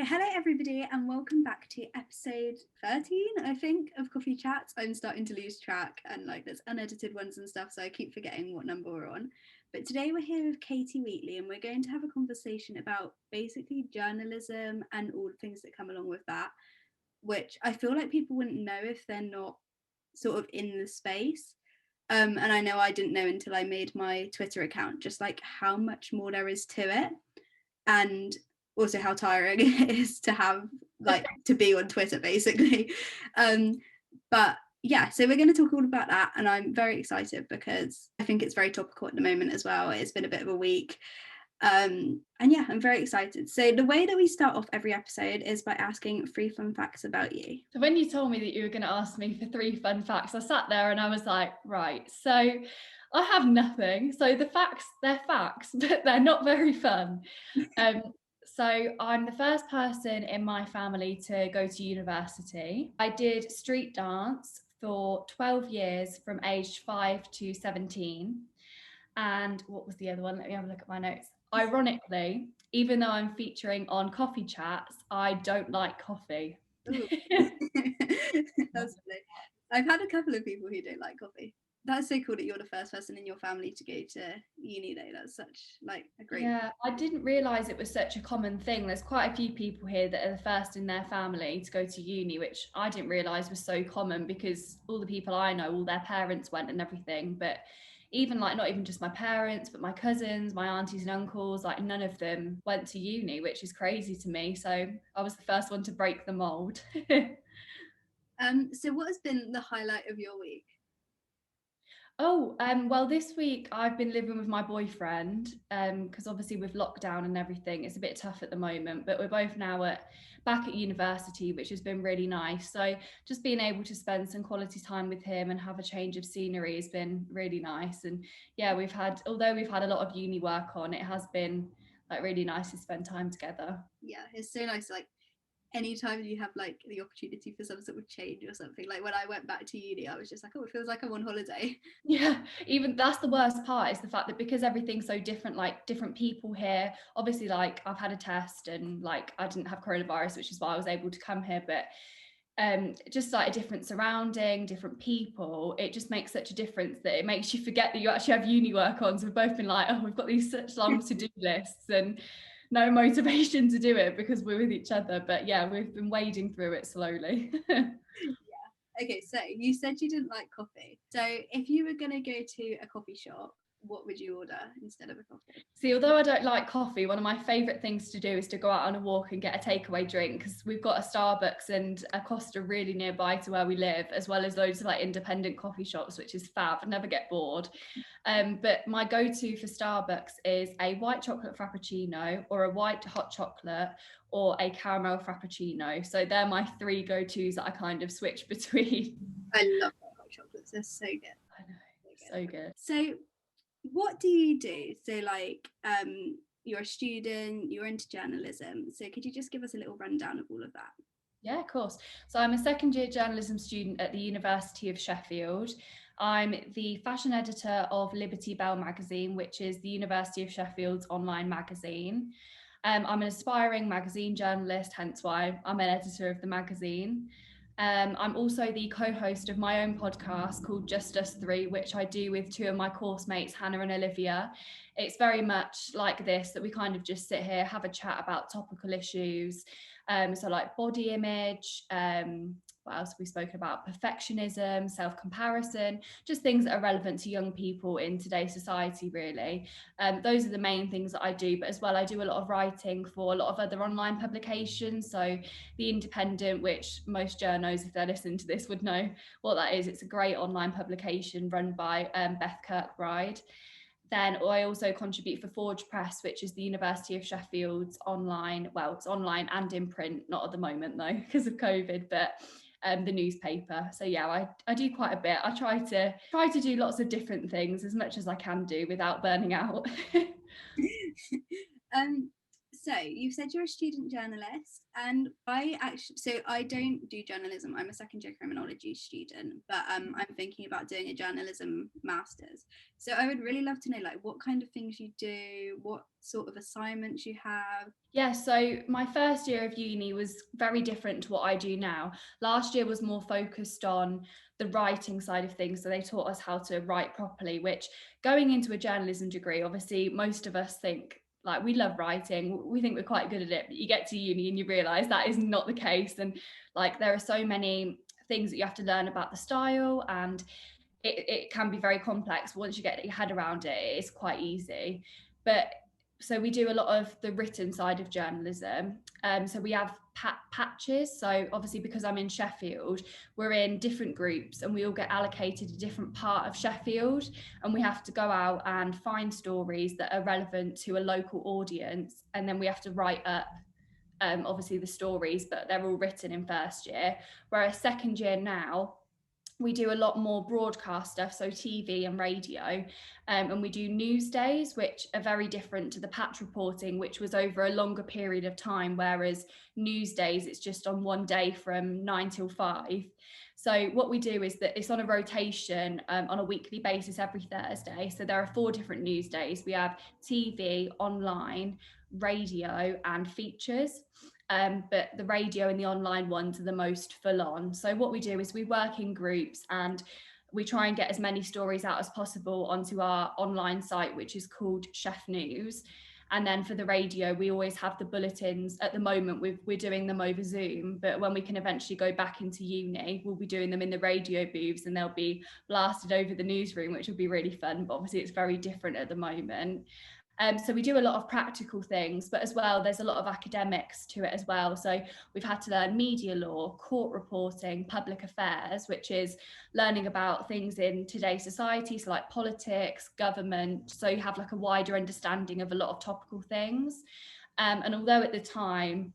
Hello everybody and welcome back to episode 13, I think, of Coffee Chats. I'm starting to lose track and there's unedited ones and stuff, so I keep forgetting what number we're on. But today we're here with Katie Wheatley and we're going to have a conversation about basically journalism and all the things that come along with that, which I feel like people wouldn't know if they're not sort of in the space. And I know I didn't know until I made my Twitter account, just how much more there is to it. And also how tiring it is to have to be on Twitter basically. But yeah, so we're going to talk all about that, and I'm very excited because I think it's very topical at the moment as well. It's been a bit of a week, and yeah, I'm very excited. So the way that we start off every episode is by asking 3 fun facts about you. So when you told me that you were going to ask me for 3 fun facts, I sat there and I was like, right, so I have nothing. So the facts, they're facts, but they're not very fun. So I'm the first person in my family to go to university. I did street dance for 12 years from aged 5 to 17. And what was the other one? Let me have a look at my notes. Ironically, even though I'm featuring on Coffee Chats, I don't like coffee. That's funny. I've had a couple of people who don't like coffee. That's so cool that you're the first person in your family to go to uni though. That's such a great... Yeah, I didn't realise it was such a common thing. There's quite a few people here that are the first in their family to go to uni, which I didn't realise was so common because all the people I know, all their parents went and everything. But even not even just my parents, but my cousins, my aunties and uncles, none of them went to uni, which is crazy to me. So I was the first one to break the mould. So what has been the highlight of your week? Well, this week I've been living with my boyfriend because obviously with lockdown and everything, it's a bit tough at the moment, but we're both now back at university, which has been really nice. So just being able to spend some quality time with him and have a change of scenery has been really nice. And yeah, although we've had a lot of uni work on, it has been really nice to spend time together. Yeah, it's so nice. Anytime you have the opportunity for some sort of change or something, when I went back to uni, I was just it feels like I'm on holiday. Yeah, even that's the worst part, is the fact that because everything's so different, different people here, obviously I've had a test and I didn't have coronavirus, which is why I was able to come here, but just a different surrounding, different people, it just makes such a difference that it makes you forget that you actually have uni work on. So we've both been we've got these such long to-do lists and no motivation to do it because we're with each other. But yeah, we've been wading through it slowly. Yeah. Okay, so you said you didn't like coffee. So if you were going to go to a coffee shop, what would you order instead of a coffee? See, although I don't like coffee, one of my favourite things to do is to go out on a walk and get a takeaway drink, because we've got a Starbucks and a Costa really nearby to where we live, as well as loads of independent coffee shops, which is fab. I never get bored. But my go-to for Starbucks is a white chocolate frappuccino or a white hot chocolate or a caramel frappuccino. So they're my 3 go-tos that I kind of switch between. I love hot chocolates. They're so good. I know, so good. So what do you do? So you're a student, you're into journalism. So could you just give us a little rundown of all of that? Yeah, of course. So I'm a second-year journalism student at the University of Sheffield. I'm the fashion editor of Liberty Bell magazine, which is the University of Sheffield's online magazine. I'm an aspiring magazine journalist, hence why I'm an editor of the magazine. I'm also the co-host of my own podcast called Just Us 3, which I do with 2 of my course mates, Hannah and Olivia. It's very much like this, that we kind of just sit here, have a chat about topical issues. So body image, what else have we spoken about? Perfectionism, self-comparison, just things that are relevant to young people in today's society, really. Those are the main things that I do, but as well, I do a lot of writing for a lot of other online publications. So The Independent, which most journos, if they're listening to this, would know what that is. It's a great online publication run by Beth Kirkbride. Then I also contribute for Forge Press, which is the University of Sheffield's online, well, it's online and in print, not at the moment though, because of COVID, but the newspaper. So yeah, I do quite a bit. I try to do lots of different things as much as I can do without burning out. So you said you're a student journalist, and I don't do journalism. I'm a second year criminology student, but I'm thinking about doing a journalism masters. So I would really love to know, like, what kind of things you do, what sort of assignments you have. Yeah, so my first year of uni was very different to what I do now. Last year was more focused on the writing side of things. So they taught us how to write properly, which going into a journalism degree, obviously, most of us think like we love writing. We think we're quite good at it, but you get to uni and you realize that is not the case. And like there are so many things that you have to learn about the style, and it can be very complex. Once you get your head around it, it's quite easy. But so we do a lot of the written side of journalism. So we have patches. So obviously, because I'm in Sheffield, we're in different groups and we all get allocated a different part of Sheffield. And we have to go out and find stories that are relevant to a local audience. And then we have to write up obviously the stories, but they're all written in first year. Whereas second year now, we do a lot more broadcast stuff, so TV and radio, and we do news days, which are very different to the patch reporting, which was over a longer period of time, whereas news days, it's just on one day from 9 till 5. So what we do is that it's on a rotation on a weekly basis every Thursday. So there are 4 different news days. We have TV, online, radio and features. But the radio and the online ones are the most full on. So what we do is we work in groups and we try and get as many stories out as possible onto our online site, which is called Chef News. And then for the radio, we always have the bulletins. At the moment, we're doing them over Zoom, but when we can eventually go back into uni, we'll be doing them in the radio booths and they'll be blasted over the newsroom, which will be really fun. But obviously, it's very different at the moment. So we do a lot of practical things, but as well, there's a lot of academics to it as well. So we've had to learn media law, court reporting, public affairs, which is learning about things in today's society, so like politics, government. So you have like a wider understanding of a lot of topical things. And although at the time,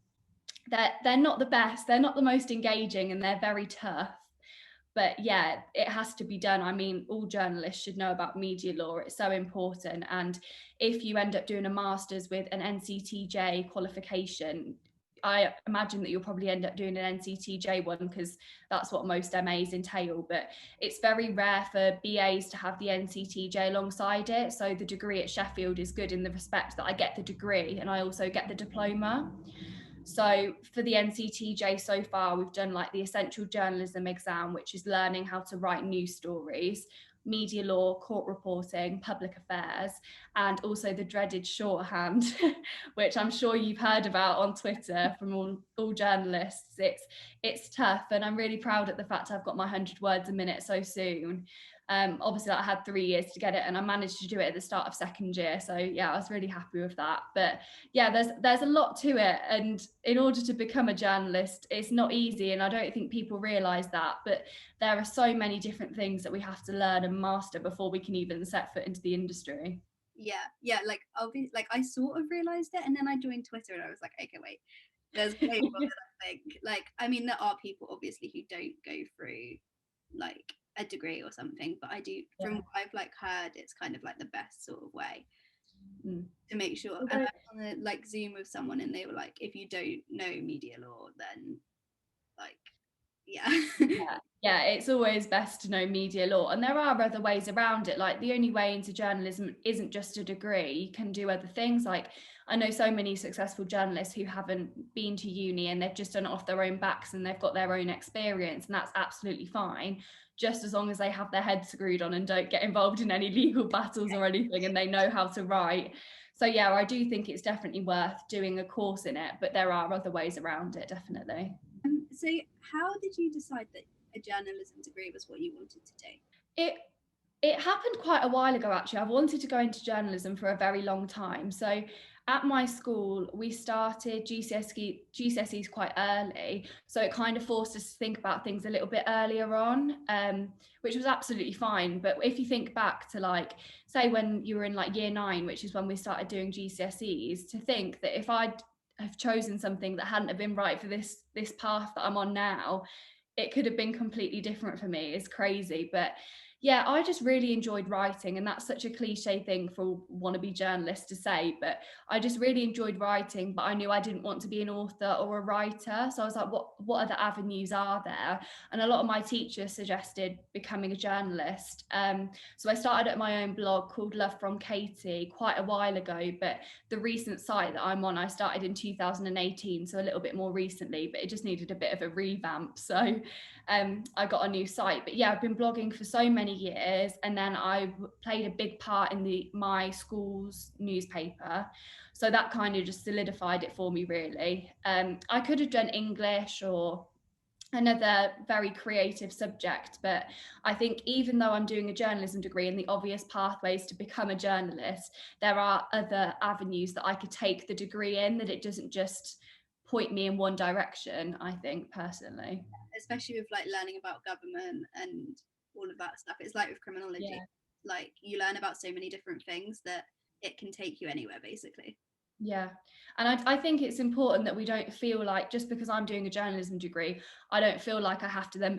they're not the best, they're not the most engaging, and they're very tough. But yeah, it has to be done. I mean, all journalists should know about media law. It's so important. And if you end up doing a master's with an NCTJ qualification, I imagine that you'll probably end up doing an NCTJ one because that's what most MAs entail. But it's very rare for BAs to have the NCTJ alongside it. So the degree at Sheffield is good in the respect that I get the degree and I also get the diploma. So for the NCTJ so far, we've done like the essential journalism exam, which is learning how to write news stories, media law, court reporting, public affairs, and also the dreaded shorthand, which I'm sure you've heard about on Twitter from all journalists. It's tough, and I'm really proud at the fact I've got my 100 words a minute so soon. Obviously I had 3 years to get it and I managed to do it at the start of second year. So yeah, I was really happy with that. But yeah, there's a lot to it. And in order to become a journalist, it's not easy. And I don't think people realise that. But there are so many different things that we have to learn and master before we can even set foot into the industry. Yeah, like obviously, like I sort of realised it, and then I joined Twitter and I was like, okay, wait, there's way more than I think. Like, I mean, there are people obviously who don't go through like a degree or something, but I do, from what I've like heard, it's kind of like the best sort of way to make sure. And I was on a like Zoom with someone and they were like, if you don't know media law, then like yeah, it's always best to know media law, and there are other ways around it. Like the only way into journalism isn't just a degree. You can do other things. Like I know so many successful journalists who haven't been to uni and they've just done it off their own backs and they've got their own experience, and that's absolutely fine, just as long as they have their head screwed on and don't get involved in any legal battles or anything, and they know how to write. So yeah, I do think it's definitely worth doing a course in it, but there are other ways around it, definitely. So how did you decide that a journalism degree was what you wanted to do? It happened quite a while ago, actually. I've wanted to go into journalism for a very long time. So at my school, we started GCSEs quite early. So it kind of forced us to think about things a little bit earlier on, which was absolutely fine. But if you think back to like, say when you were in like year 9, which is when we started doing GCSEs, to think that if I'd have chosen something that hadn't have been right for this path that I'm on now, it could have been completely different for me is crazy. But Yeah, I just really enjoyed writing, and that's such a cliche thing for wannabe journalists to say, but I just really enjoyed writing, but I knew I didn't want to be an author or a writer. So I was like, what other avenues are there? And a lot of my teachers suggested becoming a journalist. So I started at my own blog called Love from Katie quite a while ago, but the recent site that I'm on, I started in 2018, so a little bit more recently, but it just needed a bit of a revamp. So I got a new site. But yeah, I've been blogging for so many years, and then I played a big part in my school's newspaper. So that kind of just solidified it for me, really. I could have done English or another very creative subject, but I think even though I'm doing a journalism degree and the obvious pathways to become a journalist, there are other avenues that I could take the degree in, that it doesn't just point me in one direction, I think, personally. Especially with like learning about government and all of that stuff. It's like with criminology, Yeah. like you learn about so many different things that it can take you anywhere basically. Yeah. And I think it's important that we don't feel like, just because I'm doing a journalism degree, I don't feel like I have to then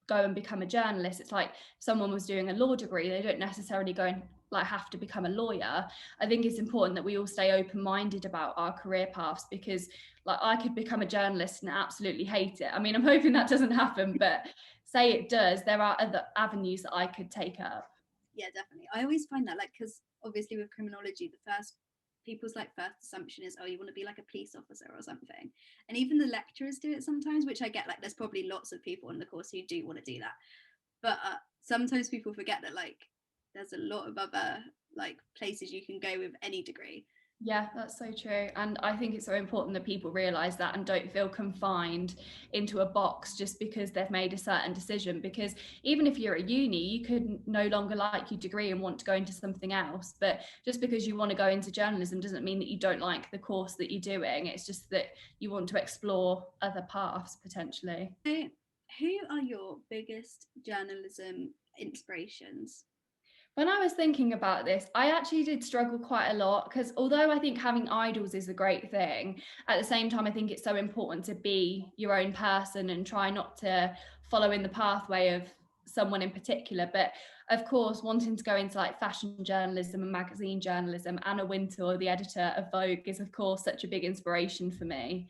go and become a journalist. It's like someone was doing a law degree, they don't necessarily go and like have to become a lawyer. I think it's important that we all stay open-minded about our career paths, because like I could become a journalist and absolutely hate it. I mean, I'm hoping that doesn't happen, but say it does, there are other avenues that I could take up. Yeah, definitely. I always find that, like, because obviously with criminology, the first people's like first assumption is, oh, you want to be like a police officer or something, and even the lecturers do it sometimes, which I get. Like, there's probably lots of people in the course who do want to do that, but sometimes people forget that like there's a lot of other like places you can go with any degree. Yeah, that's so true. And I think it's so important that people realise that and don't feel confined into a box just because they've made a certain decision. Because even if you're at uni, you could no longer like your degree and want to go into something else. But just because you want to go into journalism doesn't mean that you don't like the course that you're doing. It's just that you want to explore other paths potentially. So, who are your biggest journalism inspirations? When I was thinking about this, I actually did struggle quite a lot, because although I think having idols is a great thing, at the same time, I think it's so important to be your own person and try not to follow in the pathway of someone in particular. But of course, wanting to go into like fashion journalism and magazine journalism, Anna Wintour, the editor of Vogue, is of course such a big inspiration for me.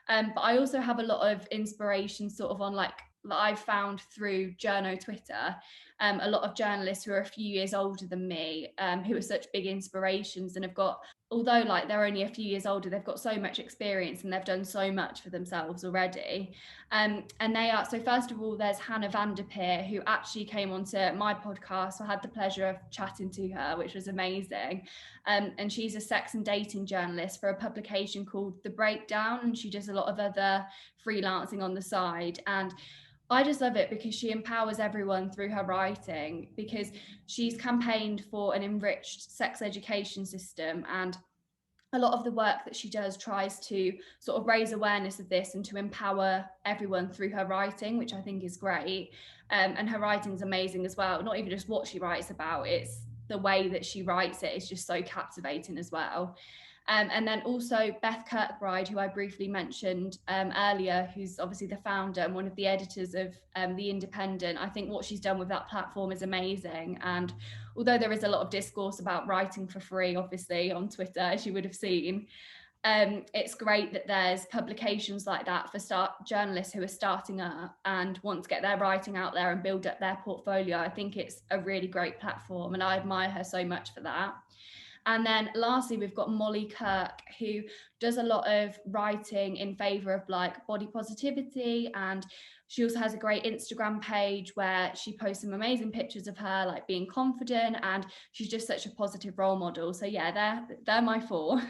But I also have a lot of inspiration sort of on like that I've found through Journo Twitter. A lot of journalists who are a few years older than me, who are such big inspirations and have got, although like they're only a few years older, they've got so much experience and they've done so much for themselves already. And they are, so first of all, there's Hannah Vanderpeer, who actually came onto my podcast. I had the pleasure of chatting to her, which was amazing. And she's a sex and dating journalist for a publication called The Breakdown, and she does a lot of other freelancing on the side. And I just love it because she empowers everyone through her writing, because she's campaigned for an enriched sex education system, and a lot of the work that she does tries to sort of raise awareness of this and to empower everyone through her writing, which I think is great. And her writing's amazing as well. Not even just what she writes about, it's the way that she writes it is just so captivating as well. And then also Beth Kirkbride, who I briefly mentioned earlier, who's obviously the founder and one of the editors of The Independent. I think what she's done with that platform is amazing. And although there is a lot of discourse about writing for free, obviously, on Twitter, as you would have seen, it's great that there's publications like that for journalists who are starting up and want to get their writing out there and build up their portfolio. I think it's a really great platform, and I admire her so much for that. And then lastly, we've got Molly Kirk, who does a lot of writing in favour of like body positivity. And she also has a great Instagram page where she posts some amazing pictures of her like being confident, and she's just such a positive role model. So yeah, they're my four.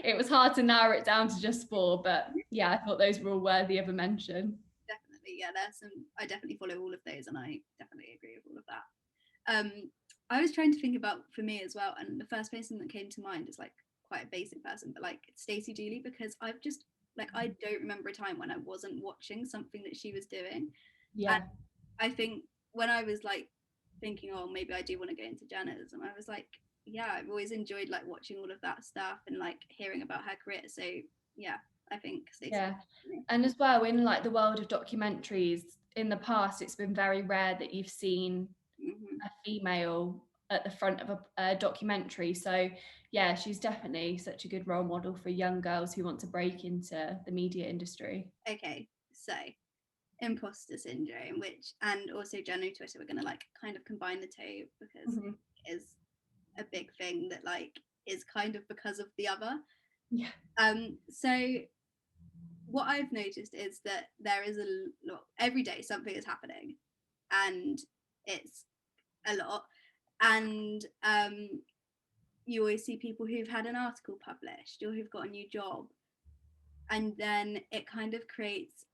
It was hard to narrow it down to just four, but yeah, I thought those were all worthy of a mention. Definitely, yeah. There's some. I definitely follow all of those, and I definitely agree with all of that. I was trying to think about for me as well, and the first person that came to mind is like quite a basic person, but like Stacey Dooley, because I've just like I don't remember a time when I wasn't watching something that she was doing, and Yeah. I think when I was like thinking, oh, maybe I do want to go into journalism, I was like, yeah, I've always enjoyed like watching all of that stuff and like hearing about her career. So yeah, I think Stacey. Yeah. And as well, in like the world of documentaries, in the past, it's been very rare that you've seen female at the front of a documentary. So yeah, she's definitely such a good role model for young girls who want to break into the media industry. Okay, so imposter syndrome, which, and also Journo Twitter, we're going to like kind of combine the two because Mhm. it is a big thing that like is kind of because of the other. Yeah. So what I've noticed is that there is a lot every day something is happening, and it's a lot, and you always see people who've had an article published or who've got a new job, and then it kind of creates,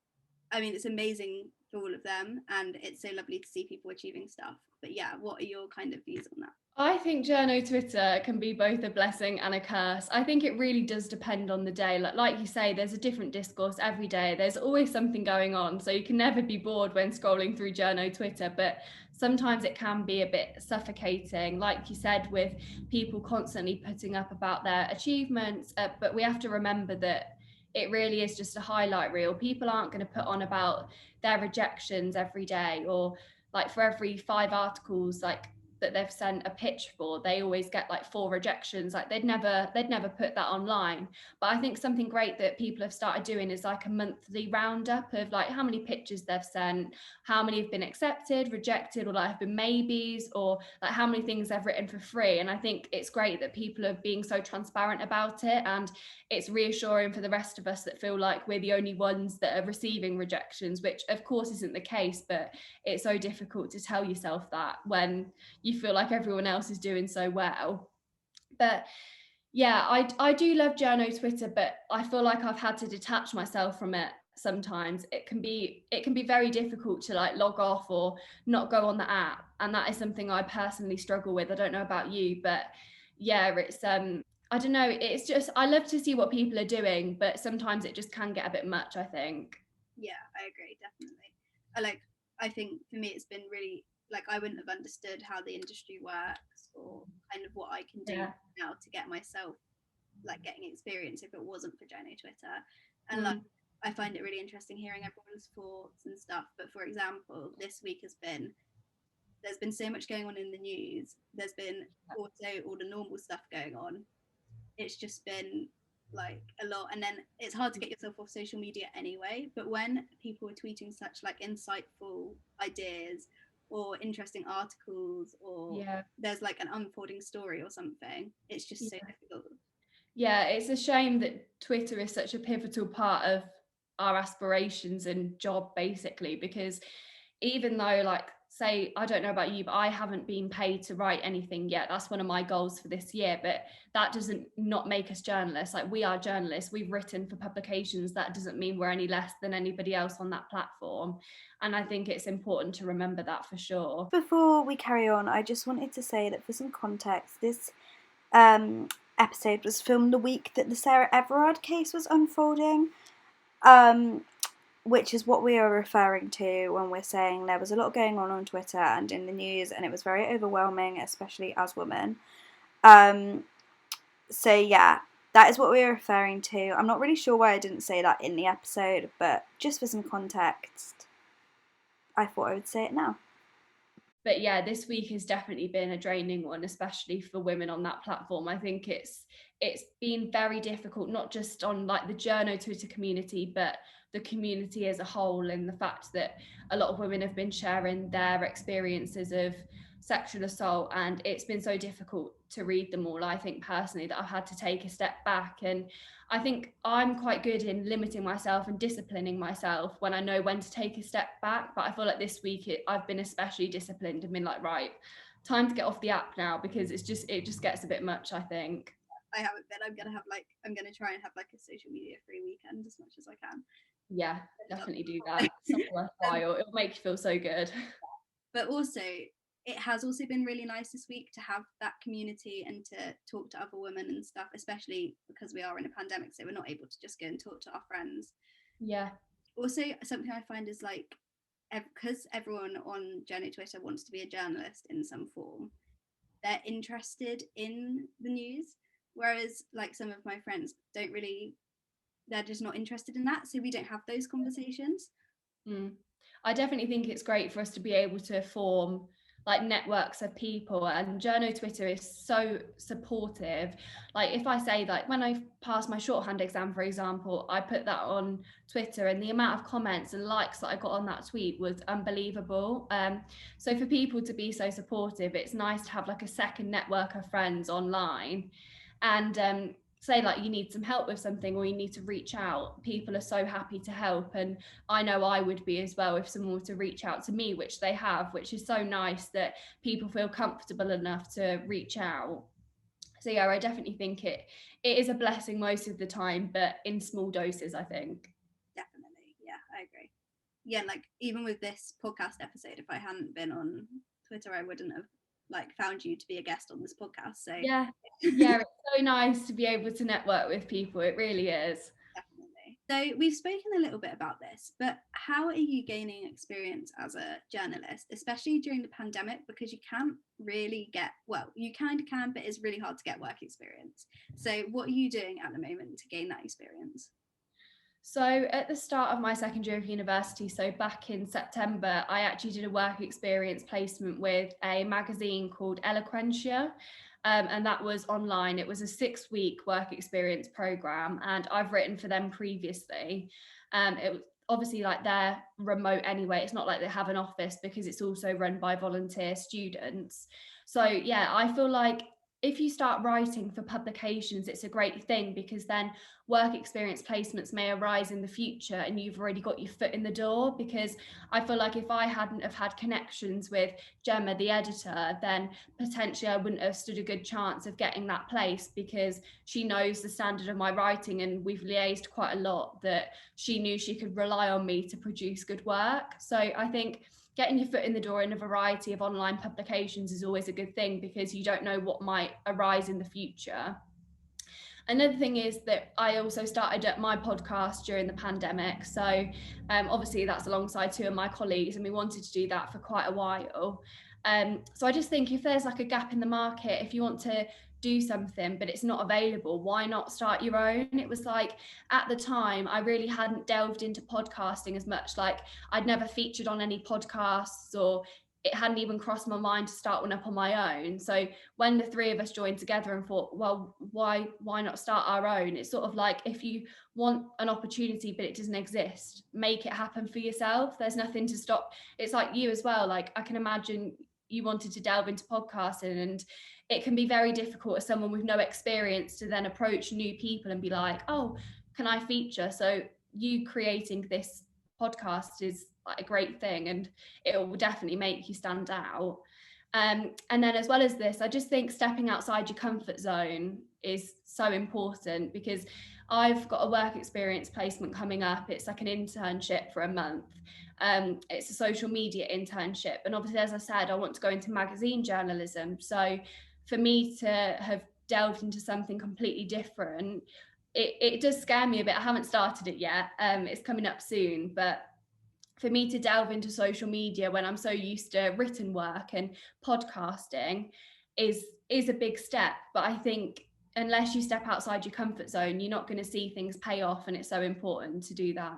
I mean, it's amazing for all of them, and it's so lovely to see people achieving stuff. But yeah, what are your kind of views on that? I think Journo Twitter can be both a blessing and a curse. I think it really does depend on the day. Like you say, there's a different discourse every day. There's always something going on. So you can never be bored when scrolling through Journo Twitter. But sometimes it can be a bit suffocating, like you said, with people constantly putting up about their achievements. But we have to remember that it really is just a highlight reel. People aren't going to put on about their rejections every day, or like for every 5 articles that they've sent a pitch for, they always get like 4 rejections. Like they'd never put that online. But I think something great that people have started doing is like a monthly roundup of like how many pitches they've sent, how many have been accepted, rejected, or like have been maybes, or like how many things they've written for free. And I think it's great that people are being so transparent about it, and it's reassuring for the rest of us that feel like we're the only ones that are receiving rejections, which of course isn't the case. But it's so difficult to tell yourself that when you feel like everyone else is doing so well. But yeah, I do love Journo Twitter, but I feel like I've had to detach myself from it sometimes. It can be very difficult to like log off or not go on the app, and that is something I personally struggle with. I don't know about you, but yeah, it's I don't know, it's just I love to see what people are doing, but sometimes it just can get a bit much, I think. Yeah, I agree, definitely. I think for me it's been really like I wouldn't have understood how the industry works or kind of what I can do Yeah. now to get myself like getting experience if it wasn't for Journo Twitter. And like Mm. I find it really interesting hearing everyone's thoughts and stuff. But for example, this week has been there's been so much going on in the news. There's been also all the normal stuff going on. It's just been like a lot, and then it's hard to get yourself off social media anyway, but when people are tweeting such like insightful ideas or interesting articles, or Yeah. there's like an unfolding story or something, it's just so Yeah. difficult. Yeah, it's a shame that Twitter is such a pivotal part of our aspirations and job, basically, because even though, like, say, I don't know about you, but I haven't been paid to write anything yet. That's one of my goals for this year, but that doesn't not make us journalists. Like, we are journalists, we've written for publications. That doesn't mean we're any less than anybody else on that platform. And I think it's important to remember that for sure. Before we carry on, I just wanted to say that for some context, this um, episode was filmed the week that the Sarah Everard case was unfolding, which is what we are referring to when we're saying there was a lot going on Twitter and in the news, and it was very overwhelming, especially as women. So yeah, that is what we are referring to. I'm not really sure why I didn't say that in the episode, but just for some context, I thought I would say it now. But yeah, this week has definitely been a draining one, especially for women on that platform. I think it's been very difficult, not just on like the Journo Twitter community, but the community as a whole, and the fact that a lot of women have been sharing their experiences of sexual assault, and it's been so difficult to read them all. I think personally that I've had to take a step back, and I think I'm quite good in limiting myself and disciplining myself when I know when to take a step back. But I feel like this week I've been especially disciplined and been like, right, time to get off the app now, because it just gets a bit much, I think. I haven't been. I'm gonna try and have like a social media free weekend as much as I can. Yeah, definitely do that. Something worthwhile. It'll make you feel so good. But also it has also been really nice this week to have that community and to talk to other women and stuff, especially because we are in a pandemic, so we're not able to just go and talk to our friends. Yeah. Also, something I find is like because everyone on Journo Twitter wants to be a journalist in some form, they're interested in the news, whereas like some of my friends don't really, they're just not interested in that, so we don't have those conversations. Mm. I definitely think it's great for us to be able to form like networks of people, and Journo Twitter is so supportive. Like if I say, like when I passed my shorthand exam, for example, I put that on Twitter, and the amount of comments and likes that I got on that tweet was unbelievable. So for people to be so supportive, it's nice to have like a second network of friends online. And say like you need some help with something or you need to reach out, people are so happy to help. And I know I would be as well if someone were to reach out to me, which they have, which is so nice that people feel comfortable enough to reach out. So yeah, I definitely think it is a blessing most of the time, but in small doses, I think. Definitely, yeah, I agree. Yeah, like even with this podcast episode, if I hadn't been on Twitter, I wouldn't have like found you to be a guest on this podcast. So Yeah, it's so nice to be able to network with people. It really is. definitely. So we've spoken a little bit about this, but how are you gaining experience as a journalist, especially during the pandemic? Because you can't really get, well, you kind of can, but it's really hard to get work experience. So what are you doing at the moment to gain that experience? So at the start of my second year of university, so back in September, I actually did a work experience placement with a magazine called Eloquentia. And that was online. It was a 6-week work experience program, and I've written for them previously. It was obviously like they're remote anyway. It's not like they have an office because it's also run by volunteer students. So yeah, I feel like if you start writing for publications, it's a great thing because then work experience placements may arise in the future and you've already got your foot in the door. Because I feel like if I hadn't have had connections with Gemma, the editor, then potentially I wouldn't have stood a good chance of getting that place, because she knows the standard of my writing and we've liaised quite a lot, that she knew she could rely on me to produce good work. So I think getting your foot in the door in a variety of online publications is always a good thing because you don't know what might arise in the future. Another thing is that I also started at my podcast during the pandemic. So obviously that's alongside 2 of my colleagues, and we wanted to do that for quite a while. So I just think if there's like a gap in the market, if you want to do something but it's not available, why not start your own? It was like at the time I really hadn't delved into podcasting as much. Like I'd never featured on any podcasts, or it hadn't even crossed my mind to start one up on my own. So when the 3 of us joined together and thought, well, why not start our own? It's sort of like, if you want an opportunity but it doesn't exist, make it happen for yourself. There's nothing to stop. It's like you as well. Like I can imagine you wanted to delve into podcasting, and it can be very difficult as someone with no experience to then approach new people and be like, oh, can I feature? So you creating this podcast is like a great thing, and it will definitely make you stand out. And then as well as this, I just think stepping outside your comfort zone is so important, because I've got a work experience placement coming up. It's like an internship for a month. It's a social media internship. And obviously, as I said, I want to go into magazine journalism. So for me to have delved into something completely different, it does scare me a bit. I haven't started it yet. It's coming up soon, but for me to delve into social media when I'm so used to written work and podcasting is a big step. But I think unless you step outside your comfort zone, you're not going to see things pay off, and it's so important to do that.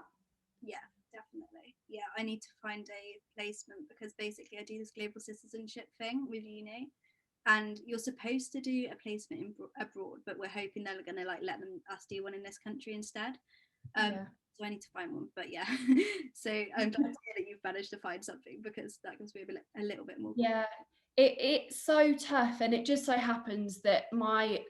Yeah, definitely. Yeah, I need to find a placement because basically I do this global citizenship thing with uni, and you're supposed to do a placement abroad, but we're hoping they're going to like let us do one in this country instead. Yeah. So I need to find one, but yeah. So I'm glad to hear that you've managed to find something, because that gives me a little bit more. Yeah, it's so tough, and it just so happens that my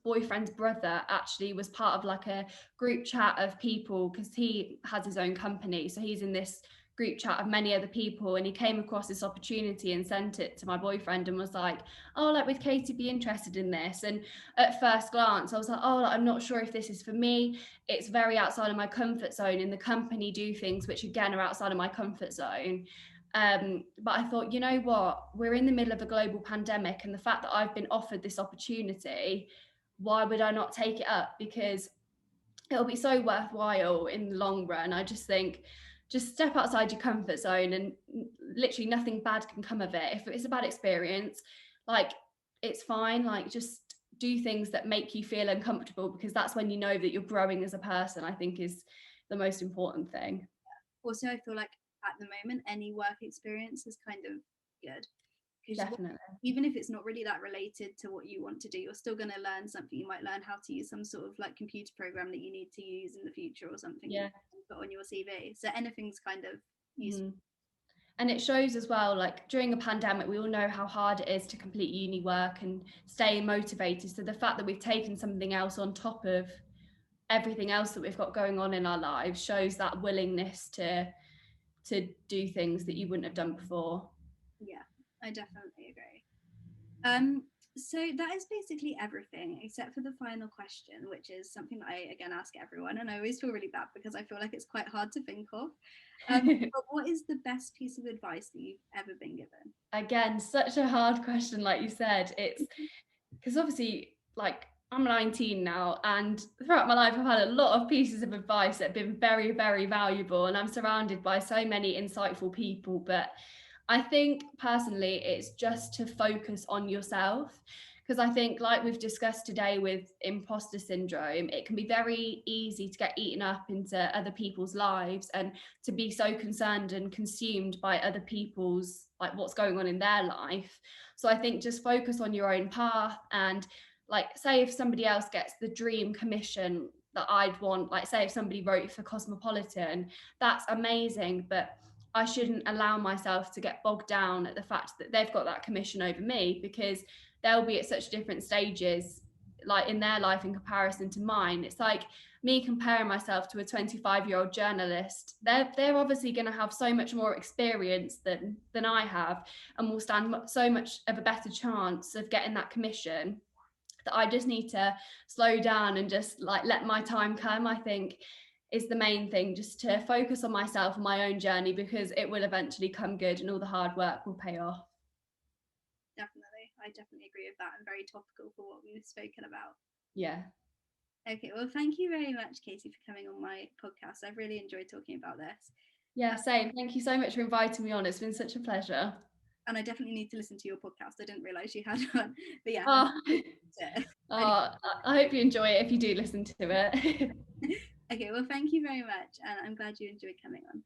boyfriend's brother actually was part of like a group chat of people, because he has his own company, so he's in this group chat of many other people, and he came across this opportunity and sent it to my boyfriend and was like, oh, like, would Katie be interested in this? And at first glance I was like, oh, like, I'm not sure if this is for me. It's very outside of my comfort zone, and the company do things which again are outside of my comfort zone. But I thought, you know what, we're in the middle of a global pandemic, and the fact that I've been offered this opportunity, why would I not take it up? Because it'll be so worthwhile in the long run. I just think, just step outside your comfort zone, and literally nothing bad can come of it. If it's a bad experience, like, it's fine. Like, just do things that make you feel uncomfortable, because that's when you know that you're growing as a person, I think, is the most important thing. Also, I feel like at the moment any work experience is kind of good. Definitely. Even if it's not really that related to what you want to do, you're still going to learn something. You might learn how to use some sort of like computer program that you need to use in the future or something. Yeah. Put on your CV. So anything's kind of useful. And it shows as well, like during a pandemic, we all know how hard it is to complete uni work and stay motivated. So the fact that we've taken something else on top of everything else that we've got going on in our lives shows that willingness to do things that you wouldn't have done before. Yeah, I definitely agree. So that is basically everything except for the final question, which is something that I again ask everyone, and I always feel really bad because I feel like it's quite hard to think of. But what is the best piece of advice that you've ever been given? Again, such a hard question, like you said. It's because obviously, like, I'm 19 now, and throughout my life, I've had a lot of pieces of advice that have been very, very valuable, and I'm surrounded by so many insightful people. But I think personally, it's just to focus on yourself. Because I think, like we've discussed today with imposter syndrome, it can be very easy to get eaten up into other people's lives and to be so concerned and consumed by other people's, like what's going on in their life. So I think just focus on your own path, and like say if somebody else gets the dream commission that I'd want, like say if somebody wrote for Cosmopolitan, that's amazing, but I shouldn't allow myself to get bogged down at the fact that they've got that commission over me, because they'll be at such different stages like in their life in comparison to mine. It's like me comparing myself to a 25-year-old journalist. They're obviously going to have so much more experience than I have, and will stand so much of a better chance of getting that commission, that I just need to slow down and just like let my time come, I think is the main thing, just to focus on myself and my own journey, because it will eventually come good and all the hard work will pay off. Definitely. I definitely agree with that, and very topical for what we've spoken about. Yeah. Okay, well, thank you very much, Katie, for coming on my podcast. I've really enjoyed talking about this. Yeah, same. Thank you so much for inviting me on. It's been such a pleasure. And I definitely need to listen to your podcast. I didn't realise you had one. But yeah. I hope you enjoy it if you do listen to it. Okay, well, thank you very much. And I'm glad you enjoyed coming on.